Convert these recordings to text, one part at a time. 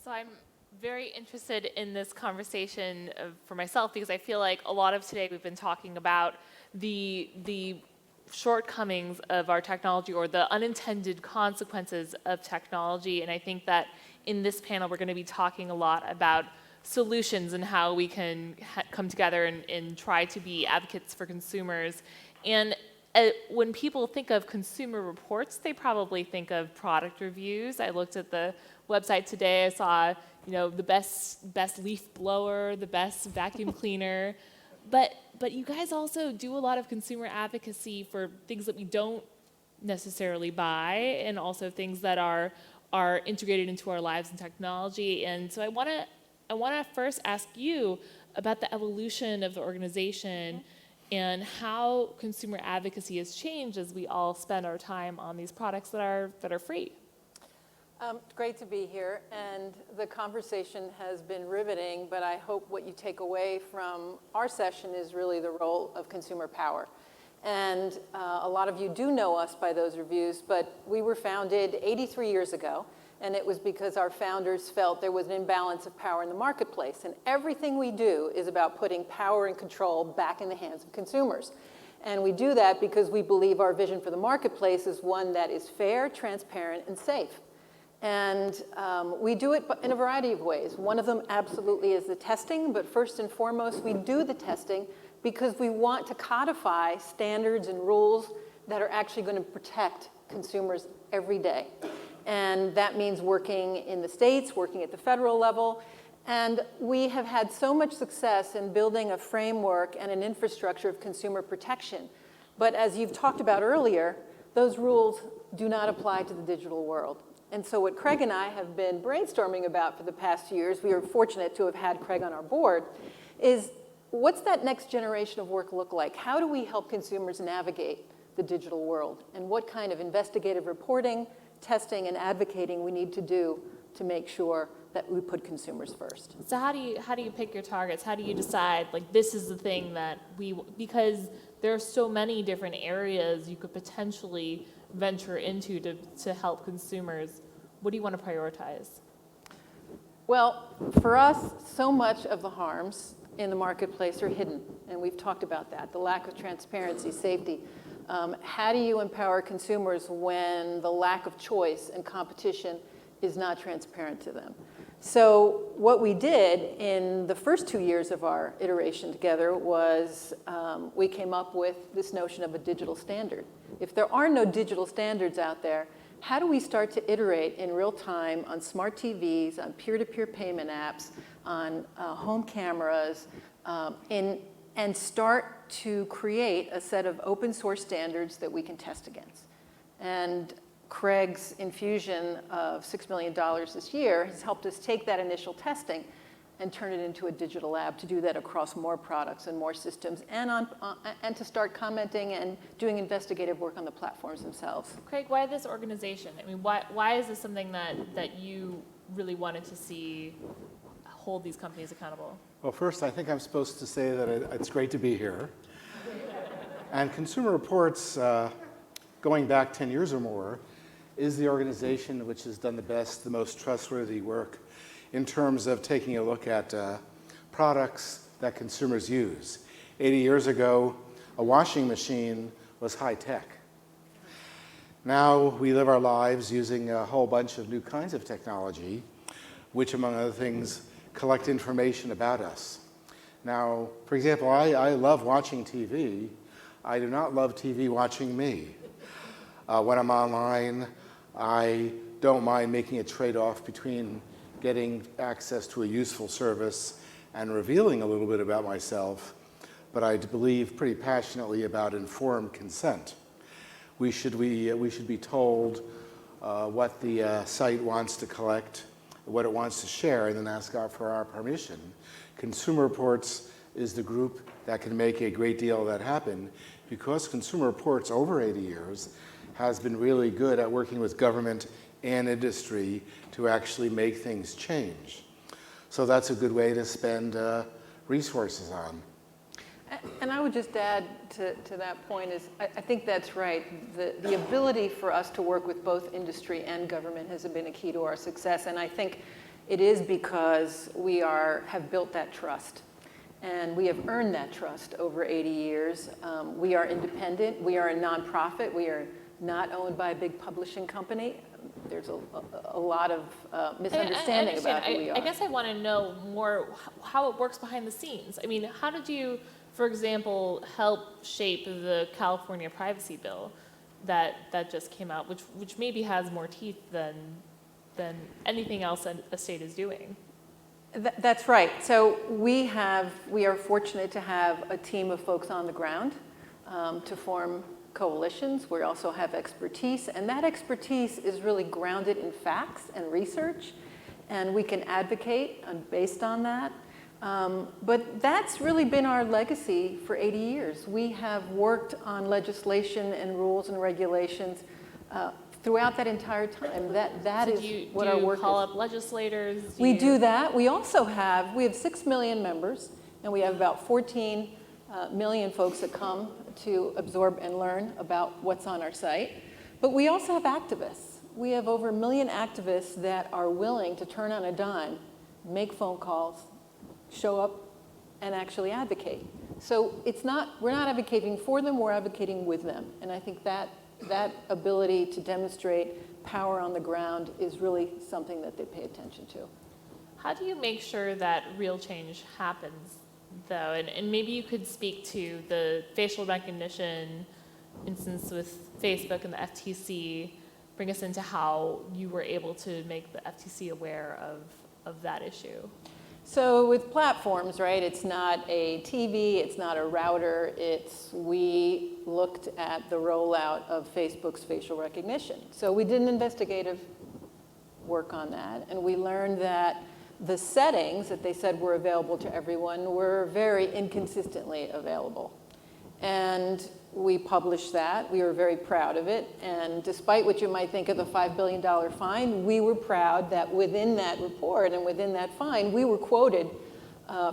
So I'm very interested in this conversation for myself because I feel like a lot of today we've been talking about the shortcomings of our technology or the unintended consequences of technology. And I think that in this panel we're going to be talking a lot about solutions and how we can come together and try to be advocates for consumers. And when people think of consumer reports, they probably think of product reviews. I looked at the website today. I saw, the best leaf blower, the best vacuum cleaner. But you guys also do a lot of consumer advocacy for things that we don't necessarily buy, and also things that are integrated into our lives and technology. And so I want to first ask you about the evolution of the organization and how consumer advocacy has changed as we all spend our time on these products that are free. Great to be here, and the conversation has been riveting, but I hope what you take away from our session is really the role of consumer power. And a lot of you do know us by those reviews, but we were founded 83 years ago, and it was because our founders felt there was an imbalance of power in the marketplace, and everything we do is about putting power and control back in the hands of consumers. And we do that because we believe our vision for the marketplace is one that is fair, transparent, and safe. And we do it in a variety of ways. One of them absolutely is the testing, but first and foremost, we do the testing because we want to codify standards and rules that are actually going to protect consumers every day. And that means working in the states, working at the federal level. And we have had so much success in building a framework and an infrastructure of consumer protection. But as you've talked about earlier, those rules do not apply to the digital world. And so what Craig and I have been brainstorming about for the past years, we are fortunate to have had Craig on our board, is what's that next generation of work look like? How do we help consumers navigate the digital world? And what kind of investigative reporting, testing, and advocating we need to do to make sure that we put consumers first? So how do you pick your targets? How do you decide, like, this is the thing that because there are so many different areas you could potentially venture into to help consumers. What do you want to prioritize? Well, for us, so much of the harms in the marketplace are hidden, and we've talked about that, the lack of transparency, safety. How do you empower consumers when the lack of choice and competition is not transparent to them? So what we did in the first 2 years of our iteration together was we came up with this notion of a digital standard. If there are no digital standards out there, how do we start to iterate in real time on smart TVs, on peer-to-peer payment apps, on home cameras, and start to create a set of open source standards that we can test against? And Craig's infusion of $6 million this year has helped us take that initial testing and turn it into a digital lab to do that across more products and more systems, and to start commenting and doing investigative work on the platforms themselves. Craig, why this organization? I mean, why is this something that you really wanted to see hold these companies accountable? Well, first, I think I'm supposed to say that it's great to be here. And Consumer Reports, going back 10 years or more, is the organization which has done the best, the most trustworthy work in terms of taking a look at products that consumers use. 80 years ago, a washing machine was high tech. Now we live our lives using a whole bunch of new kinds of technology, which, among other things, collect information about us. Now, for example, I love watching TV. I do not love TV watching me. When I'm online, I don't mind making a trade-off between getting access to a useful service and revealing a little bit about myself, but I believe pretty passionately about informed consent. We should be told what the site wants to collect, what it wants to share, and then ask for our permission. Consumer Reports is the group that can make a great deal of that happen, because Consumer Reports, over 80 years, has been really good at working with government and industry to actually make things change. So that's a good way to spend resources on. And I would just add to that point is, I think that's right. The ability for us to work with both industry and government has been a key to our success. And I think it is because we have built that trust. And we have earned that trust over 80 years. We are independent. We are a nonprofit. We are not owned by a big publishing company. There's a lot of misunderstanding about who we are. I guess I want to know more how it works behind the scenes. I mean, how did you, for example, help shape the California privacy bill that just came out, which maybe has more teeth than anything else a state is doing? That's right. So we are fortunate to have a team of folks on the ground to form coalitions. We also have expertise, and that expertise is really grounded in facts and research, and we can advocate based on that. But that's really been our legacy for 80 years. We have worked on legislation and rules and regulations throughout that entire time. That is what our work is. Do you call up legislators? We do that. We also have 6 million members, and we have about 14 million folks that come to absorb and learn about what's on our site. But we also have activists. We have over 1 million activists that are willing to turn on a dime, make phone calls, show up, and actually advocate. So we're not advocating for them, we're advocating with them. And I think that ability to demonstrate power on the ground is really something that they pay attention to. How do you make sure that real change happens, though? And maybe you could speak to the facial recognition instance with Facebook and the FTC. Bring us into how you were able to make the FTC aware of that issue. So with platforms, right, it's not a TV, it's not a router, we looked at the rollout of Facebook's facial recognition. So we did an investigative work on that, and we learned that the settings that they said were available to everyone were very inconsistently available. And we published that. We were very proud of it. And despite what you might think of the $5 billion fine, we were proud that within that report and within that fine, we were quoted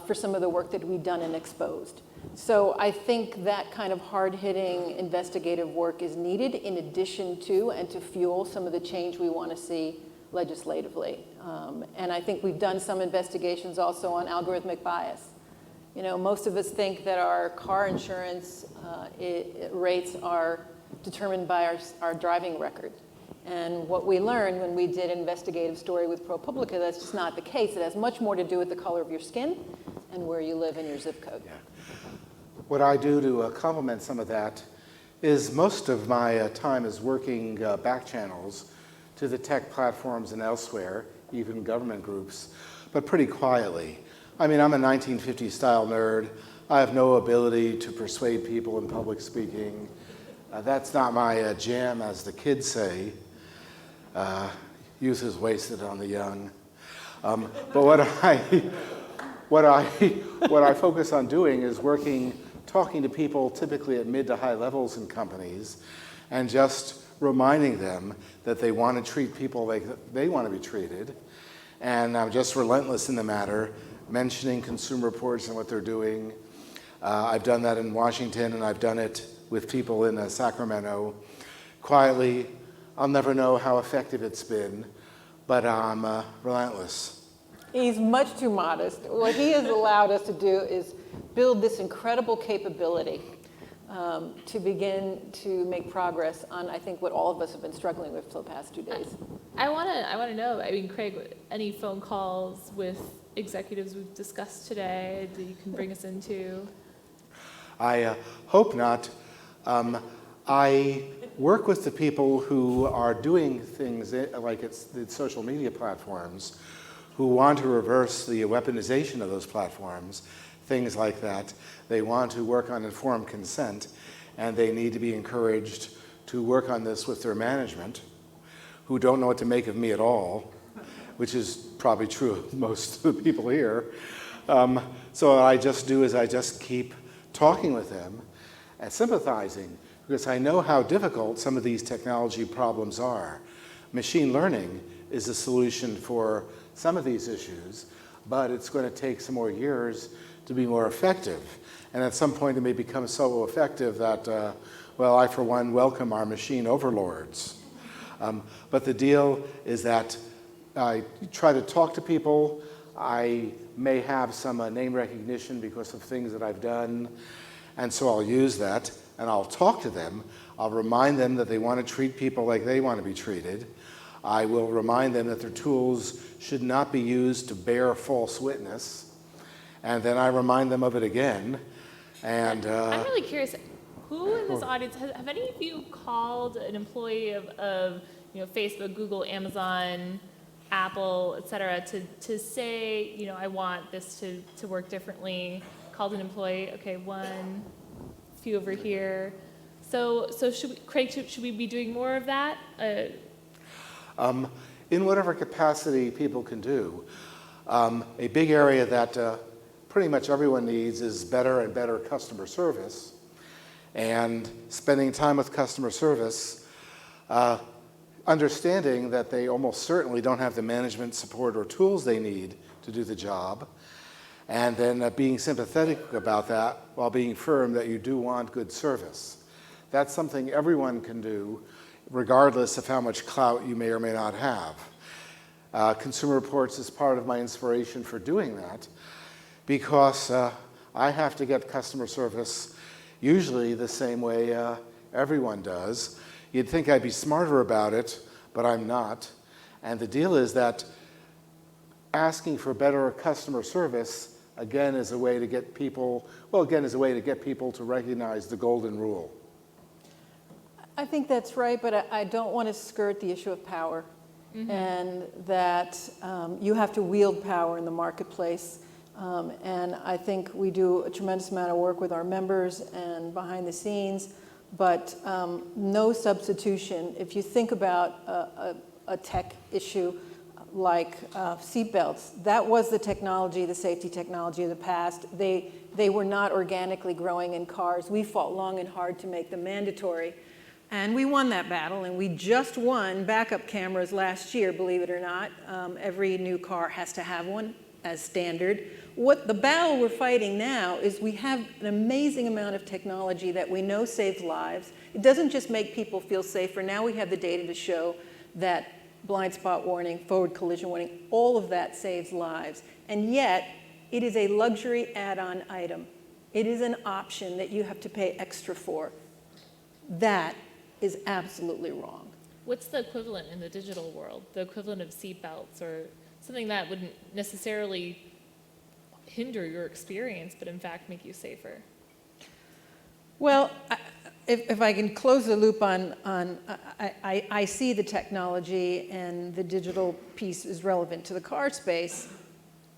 for some of the work that we'd done and exposed. So I think that kind of hard-hitting investigative work is needed in addition to and to fuel some of the change we want to see legislatively. And I think we've done some investigations also on algorithmic bias. You know, most of us think that our car insurance rates are determined by our driving record. And what we learned when we did an investigative story with ProPublica, that's just not the case. It has much more to do with the color of your skin and where you live and your zip code. Yeah. What I do to complement some of that is most of my time is working back channels to the tech platforms and elsewhere, even government groups, but pretty quietly. I mean, I'm a 1950s style nerd. I have no ability to persuade people in public speaking. That's not my jam, as the kids say. Youth is wasted on the young. But what I focus on doing is talking to people typically at mid to high levels in companies, and just reminding them that they want to treat people like they want to be treated. And I'm just relentless in the matter, mentioning Consumer Reports and what they're doing. I've done that in Washington, and I've done it with people in Sacramento. Quietly, I'll never know how effective it's been, but I'm relentless. He's much too modest. What he has allowed us to do is build this incredible capability to begin to make progress on, I think, what all of us have been struggling with for the past 2 days. I want to know, I mean, Craig, any phone calls with executives we've discussed today that you can bring us into? I hope not. I work with the people who are doing things like it's the social media platforms, who want to reverse the weaponization of those platforms, things like that. They want to work on informed consent, and they need to be encouraged to work on this with their management, who don't know what to make of me at all, which is probably true of most of the people here. So what I just do is I just keep talking with them and sympathizing, because I know how difficult some of these technology problems are. Machine learning is a solution for some of these issues, but it's going to take some more years to be more effective. And at some point it may become so effective that, well, I for one welcome our machine overlords. But the deal is that I try to talk to people. I may have some name recognition because of things that I've done, and so I'll use that, and I'll talk to them. I'll remind them that they want to treat people like they want to be treated. I will remind them that their tools should not be used to bear false witness, and then I remind them of it again. And I'm really curious, who in this audience, have any of you called an employee of Facebook, Google, Amazon, Apple, et cetera, to say, I want this to work differently? Called an employee, okay, one, few over here. So should we be doing more of that? In whatever capacity people can do. A big area that pretty much everyone needs is better and better customer service. And spending time with customer service, understanding that they almost certainly don't have the management support or tools they need to do the job, and then being sympathetic about that while being firm that you do want good service. That's something everyone can do, regardless of how much clout you may or may not have. Consumer Reports is part of my inspiration for doing that, because I have to get customer service usually the same way everyone does. You'd think I'd be smarter about it, but I'm not. And the deal is that asking for better customer service, again, is a way to get people, to recognize the golden rule. I think that's right, but I don't want to skirt the issue of power, and that you have to wield power in the marketplace. And I think we do a tremendous amount of work with our members and behind the scenes, but no substitution. If you think about a tech issue like seatbelts, that was the technology, the safety technology of the past. They were not organically growing in cars. We fought long and hard to make them mandatory. And we won that battle, and we just won backup cameras last year, believe it or not. Every new car has to have one as standard. What the battle we're fighting now is we have an amazing amount of technology that we know saves lives. It doesn't just make people feel safer. Now we have the data to show that blind spot warning, forward collision warning, all of that saves lives. And yet, it is a luxury add-on item. It is an option that you have to pay extra for. That is absolutely wrong. What's the equivalent in the digital world? The equivalent of seatbelts or something that wouldn't necessarily hinder your experience, but in fact make you safer? Well, if I can close the loop on I see the technology and the digital piece is relevant to the car space.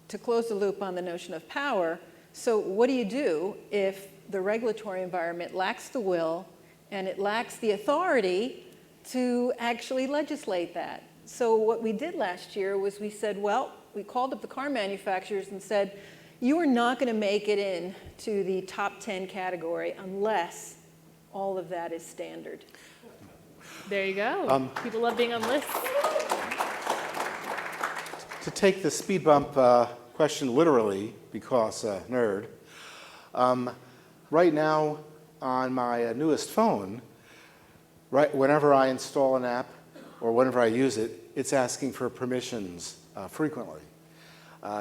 To close the loop on the notion of power, so what do you do if the regulatory environment lacks the will and it lacks the authority to actually legislate that? So what we did last year was we said, well, we called up the car manufacturers and said, you are not going to make it into the top 10 category unless all of that is standard. There you go. People love being on lists. To take the speed bump question literally, because nerd, right now on my newest phone, whenever I install an app or whenever I use it, it's asking for permissions frequently.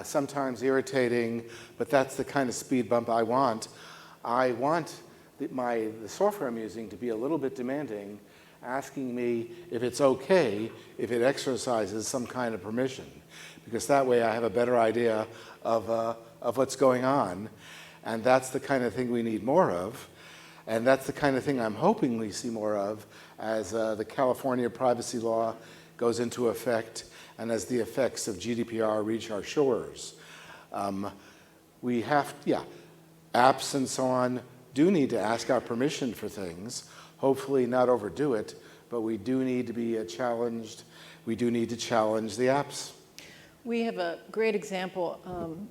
Sometimes irritating, but that's the kind of speed bump I want. I want the software I'm using to be a little bit demanding, asking me if it's okay if it exercises some kind of permission, because that way I have a better idea of what's going on, and that's the kind of thing we need more of, and that's the kind of thing I'm hoping we see more of as the California privacy law goes into effect and as the effects of GDPR reach our shores. We have, apps and so on do need to ask our permission for things, hopefully not overdo it, but we do need to be challenged. We do need to challenge the apps. We have a great example.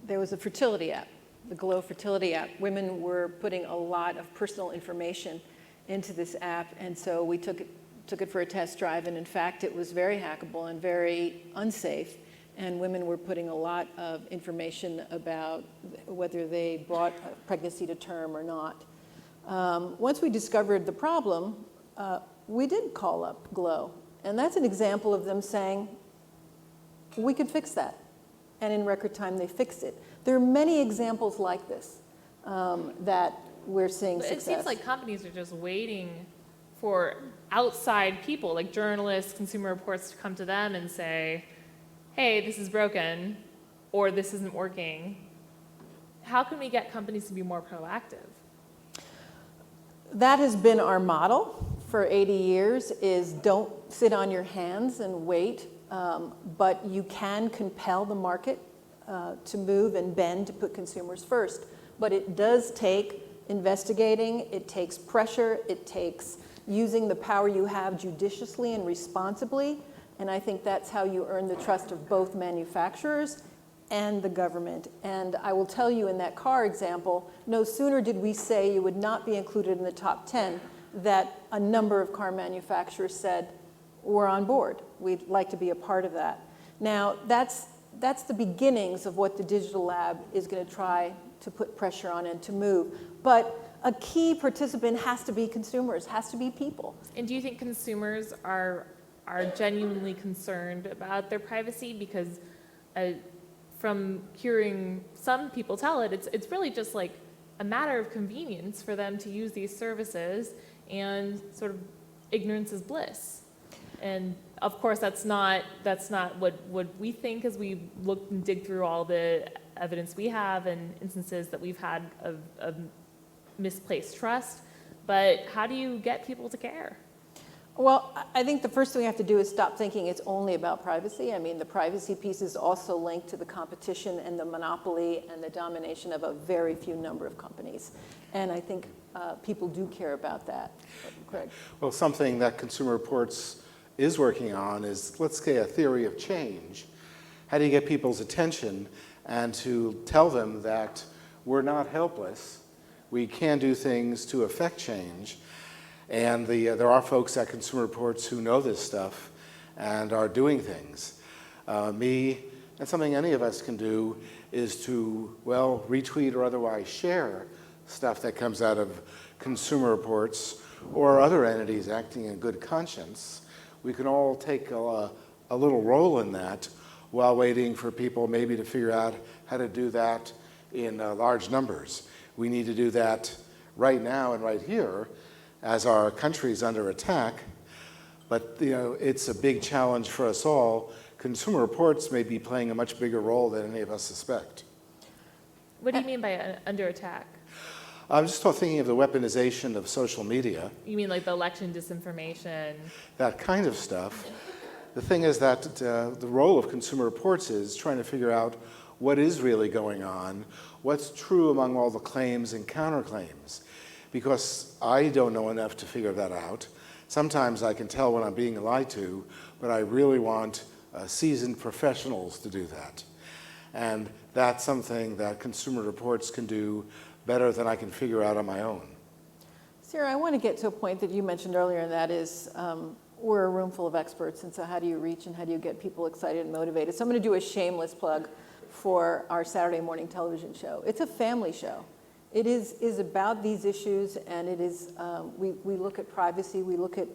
There was a fertility app, the Glow fertility app. Women were putting a lot of personal information into this app, and so we took it for a test drive, and in fact, it was very hackable and very unsafe, and women were putting a lot of information about whether they brought pregnancy to term or not. Once we discovered the problem, we did call up Glow, and that's an example of them saying, we could fix that. And in record time, they fixed it. There are many examples like this that we're seeing But success. it seems like companies are just waiting for outside people, like journalists, Consumer Reports, to come to them and say, hey, this is broken, or this isn't working. How can we get companies to be more proactive? That has been our model for 80 years, is don't sit on your hands and wait, but you can compel the market to move and bend to put consumers first. But it does take investigating, it takes pressure, it takes using the power you have judiciously and responsibly, and I think that's how you earn the trust of both manufacturers and the government. And I will tell you, in that car example, no sooner did we say you would not be included in the top 10 that a number of car manufacturers said, we're on board. We'd like to be a part of that. Now, that's the beginnings of what the Digital Lab is going to try to put pressure on and to move. But a key participant has to be consumers, has to be people. And do you think consumers are genuinely concerned about their privacy? Because from hearing some people tell it, it's really just like a matter of convenience for them to use these services, and sort of ignorance is bliss. And of course, that's not what we think as we look and dig through all the evidence we have and instances that we've had of misplaced trust. But how do you get people to care? Well, I think the first thing we have to do is stop thinking it's only about privacy. I mean, the privacy piece is also linked to the competition and the monopoly and the domination of a very few number of companies. And I think people do care about that. Craig? Well, something that Consumer Reports is working on is, let's say, a theory of change. How do you get people's attention and to tell them that we're not helpless, we can do things to affect change, and there are folks at Consumer Reports who know this stuff and are doing things. Me, and something any of us can do, is to, well, retweet or otherwise share stuff that comes out of Consumer Reports or other entities acting in good conscience. We can all take a little role in that while waiting for people maybe to figure out how to do that in large numbers. We need to do that right now and right here as our country's under attack. But it's a big challenge for us all. Consumer Reports may be playing a much bigger role than any of us suspect. What do you mean by under attack? I'm just thinking of the weaponization of social media. You mean like the election disinformation? That kind of stuff. The thing is that the role of Consumer Reports is trying to figure out what is really going on, what's true among all the claims and counterclaims, because I don't know enough to figure that out. Sometimes I can tell when I'm being lied to, but I really want seasoned professionals to do that. And that's something that Consumer Reports can do better than I can figure out on my own. Sarah, I want to get to a point that you mentioned earlier, and that is we're a room full of experts, and so how do you reach and how do you get people excited and motivated? So I'm going to do a shameless plug for our Saturday morning television show. It's a family show. It is about these issues, and it is, we look at privacy, we look at,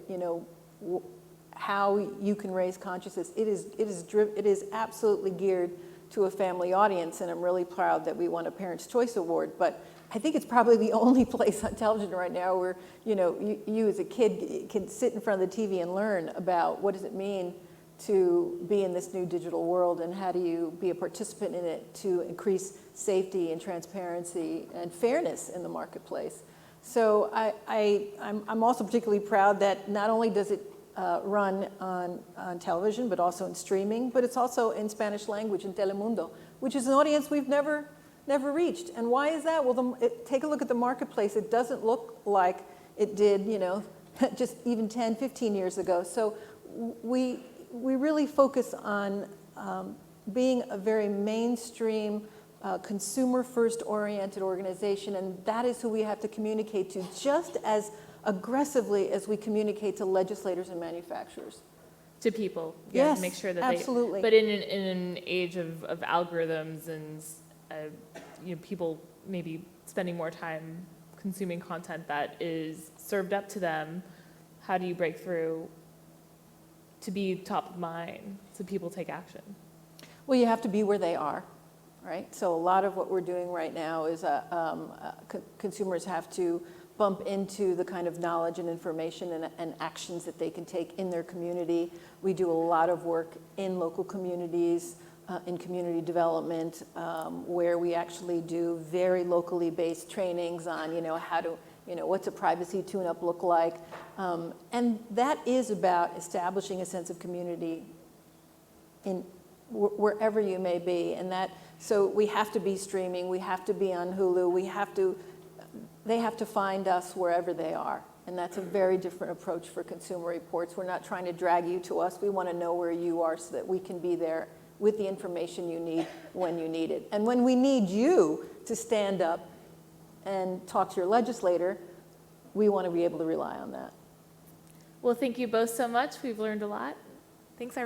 how you can raise consciousness. It is absolutely geared to a family audience, and I'm really proud that we won a Parents' Choice Award, but I think it's probably the only place on television right now where, you as a kid can sit in front of the TV and learn about what does it mean to be in this new digital world, and how do you be a participant in it to increase safety and transparency and fairness in the marketplace. So I'm also particularly proud that not only does it run on television, but also in streaming, but it's also in Spanish language in Telemundo, which is an audience we've never reached. And why is that? Well, take a look at the marketplace. It doesn't look like it did, just even 10, 15 years ago. So we really focus on being a very mainstream, consumer-first oriented organization, and that is who we have to communicate to just as aggressively as we communicate to legislators and manufacturers. To people, Yes, to make sure that absolutely. But in an age of algorithms and people maybe spending more time consuming content that is served up to them, how do you break through to be top of mind so people take action? Well, you have to be where they are, right? So a lot of what we're doing right now is consumers have to bump into the kind of knowledge and information and actions that they can take in their community. We do a lot of work in local communities, in community development, where we actually do very locally based trainings on, how to, what's a privacy tune-up look like? And that is about establishing a sense of community in wherever you may be. And so we have to be streaming, we have to be on Hulu, they have to find us wherever they are. And that's a very different approach for Consumer Reports. We're not trying to drag you to us. We want to know where you are so that we can be there with the information you need when you need it. And when we need you to stand up and talk to your legislator, we want to be able to rely on that. Well, thank you both so much. We've learned a lot. Thanks, everybody.